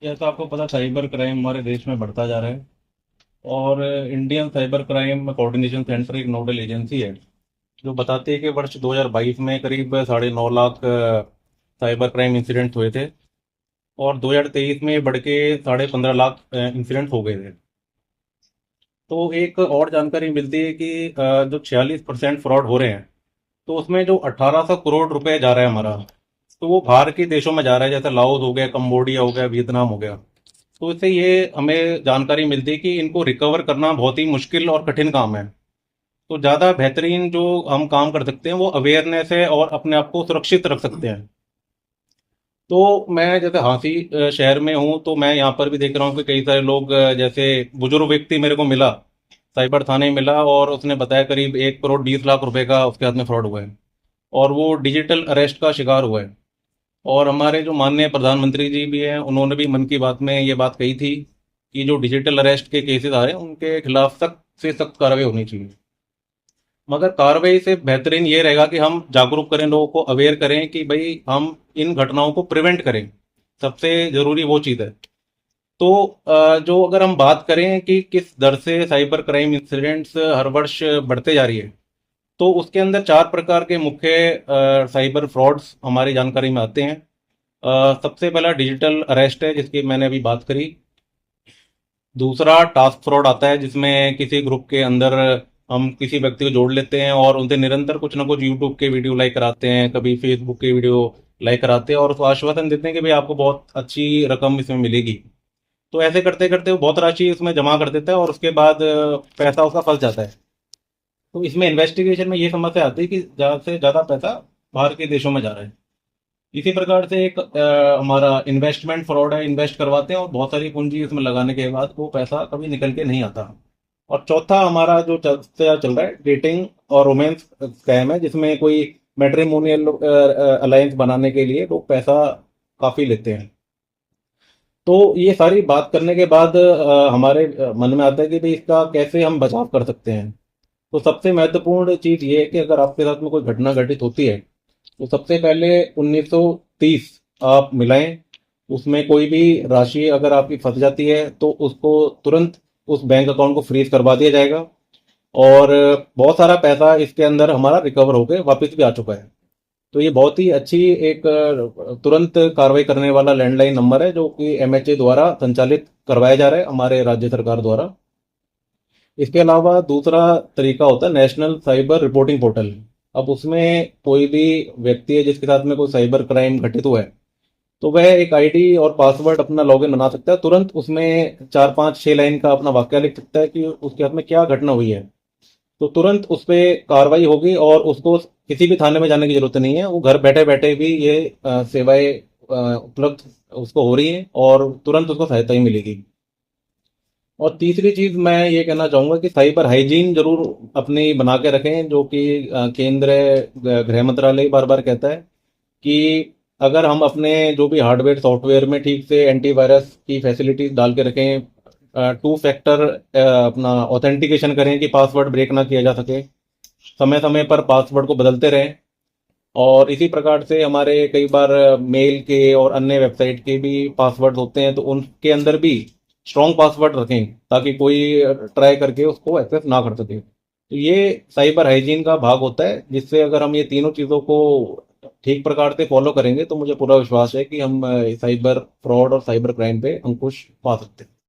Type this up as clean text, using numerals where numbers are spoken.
जैसा आपको पता, साइबर क्राइम हमारे देश में बढ़ता जा रहा है। और Indian cyber crime coordination centre एक नोडल एजेंसी है जो बताती है कि वर्ष 2022 में करीब 9.5 लाख साइबर क्राइम इंसिडेंट हुए थे। और 2023 में बढ़ के 15.5 लाख इंसिडेंट हो गए थे। तो एक और जानकारी मिलती है कि जो 46% फ्रॉड हो रहे हैं, तो उसमें जो 1800 करोड़ रुपए जा रहा है हमारा, तो वो बाहर के देशों में जा रहा है, जैसे लाओस हो गया, कंबोडिया हो गया, वियतनाम हो गया। तो इससे ये हमें जानकारी मिलती है कि इनको रिकवर करना बहुत ही मुश्किल और कठिन काम है। तो ज़्यादा बेहतरीन जो हम काम कर सकते हैं वो अवेयरनेस है और अपने आप को सुरक्षित रख सकते हैं। तो मैं जैसे हांसी शहर में हूँ, तो मैं यहाँ पर भी देख रहा हूँ कि कई सारे लोग, जैसे बुजुर्ग व्यक्ति मेरे को मिला, साइबर थाने मिला, और उसने बताया करीब 1 करोड़ 20 लाख रुपए का उसके हाथ में फ्रॉड हुआ है। और वो डिजिटल अरेस्ट का शिकार हुआ है। और हमारे जो माननीय प्रधानमंत्री जी भी हैं, उन्होंने भी मन की बात में ये बात कही थी कि जो डिजिटल अरेस्ट के केसेस आ रहे हैं उनके खिलाफ सख्त से सख्त कार्रवाई होनी चाहिए। मगर कार्रवाई से बेहतरीन ये रहेगा कि हम जागरूक करें, लोगों को अवेयर करें कि भाई हम इन घटनाओं को प्रिवेंट करें। सबसे जरूरी वो चीज़ है। तो जो अगर हम बात करें कि किस दर से साइबर क्राइम इंसिडेंट्स हर वर्ष बढ़ते जा रही है, तो उसके अंदर 4 प्रकार के मुख्य साइबर फ्रॉड्स हमारी जानकारी में आते हैं। सबसे पहला डिजिटल अरेस्ट है, जिसकी मैंने अभी बात करी। दूसरा टास्क फ्रॉड आता है, जिसमें किसी ग्रुप के अंदर हम किसी व्यक्ति को जोड़ लेते हैं और उनसे निरंतर कुछ ना कुछ यूट्यूब के वीडियो लाइक कराते हैं, कभी फेसबुक के वीडियो लाइक कराते हैं और उसको आश्वासन देते हैं कि भाई आपको बहुत अच्छी रकम इसमें मिलेगी। तो ऐसे करते करते वो बहुत राशि उसमें जमा कर देता है और उसके बाद पैसा उसका फंस जाता है। तो इसमें इन्वेस्टिगेशन में ये समस्या आती है कि ज़्यादा से ज़्यादा पैसा बाहर के देशों में जा रहा है। इसी प्रकार से एक हमारा इन्वेस्टमेंट फ्रॉड है, इन्वेस्ट करवाते हैं और बहुत सारी पूंजी उसमें लगाने के बाद वो पैसा कभी निकल के नहीं आता। और चौथा हमारा जो चल रहा है, डेटिंग और रोमांस स्कैम है, जिसमें कोई मैट्रिमोनियल अलायंस बनाने के लिए लोग पैसा काफी लेते हैं। तो ये सारी बात करने के बाद हमारे मन में आता है कि भाई इसका कैसे हम बचाव कर सकते हैं। तो सबसे महत्वपूर्ण चीज ये है कि अगर आपके साथ में कोई घटना घटित होती है, तो सबसे पहले 1930 आप मिलाएं। उसमें कोई भी राशि अगर आपकी फंस जाती है तो उसको तुरंत उस बैंक अकाउंट को फ्रीज करवा दिया जाएगा। और बहुत सारा पैसा इसके अंदर हमारा रिकवर होकर वापस भी आ चुका है। तो ये बहुत ही अच्छी एक तुरंत कार्रवाई करने वाला लैंडलाइन नंबर है, जो कि एमएचए द्वारा संचालित करवाया जा रहा है, हमारे राज्य सरकार द्वारा। इसके अलावा दूसरा तरीका होता है नेशनल साइबर रिपोर्टिंग पोर्टल। अब उसमें कोई भी व्यक्ति है जिसके साथ में कोई साइबर क्राइम घटित हुआ है, तो वह एक आईडी और पासवर्ड अपना लॉगिन बना सकता है। तुरंत उसमें 4 5 6 लाइन का अपना वाक्य लिख सकता है कि उसके हाथ में क्या घटना हुई है। तो तुरंत उस पर कार्रवाई होगी और उसको किसी भी थाने में जाने की जरूरत नहीं है। वो घर बैठे बैठे भी ये सेवाएं उपलब्ध उसको हो रही हैं और तुरंत उसको सहायता ही मिलेगी। और तीसरी चीज मैं ये कहना चाहूंगा कि साइबर हाइजीन जरूर अपनी बना के रखें, जो कि केंद्र गृह मंत्रालय बार बार कहता है कि अगर हम अपने जो भी हार्डवेयर सॉफ्टवेयर में ठीक से एंटीवायरस की फैसिलिटीज डाल के रखें, 2 फैक्टर अपना ऑथेंटिकेशन करें कि पासवर्ड ब्रेक ना किया जा सके, समय समय पर पासवर्ड को बदलते रहें। और इसी प्रकार से हमारे कई बार मेल के और अन्य वेबसाइट के भी पासवर्ड होते हैं, तो उनके अंदर भी स्ट्रॉन्ग पासवर्ड रखें ताकि कोई ट्राई करके उसको एक्सेस ना कर सके। तो ये साइबर हाइजीन का भाग होता है, जिससे अगर हम ये तीनों चीज़ों को ठीक प्रकार से फॉलो करेंगे तो मुझे पूरा विश्वास है कि हम साइबर फ्रॉड और साइबर क्राइम पे अंकुश पा सकते हैं।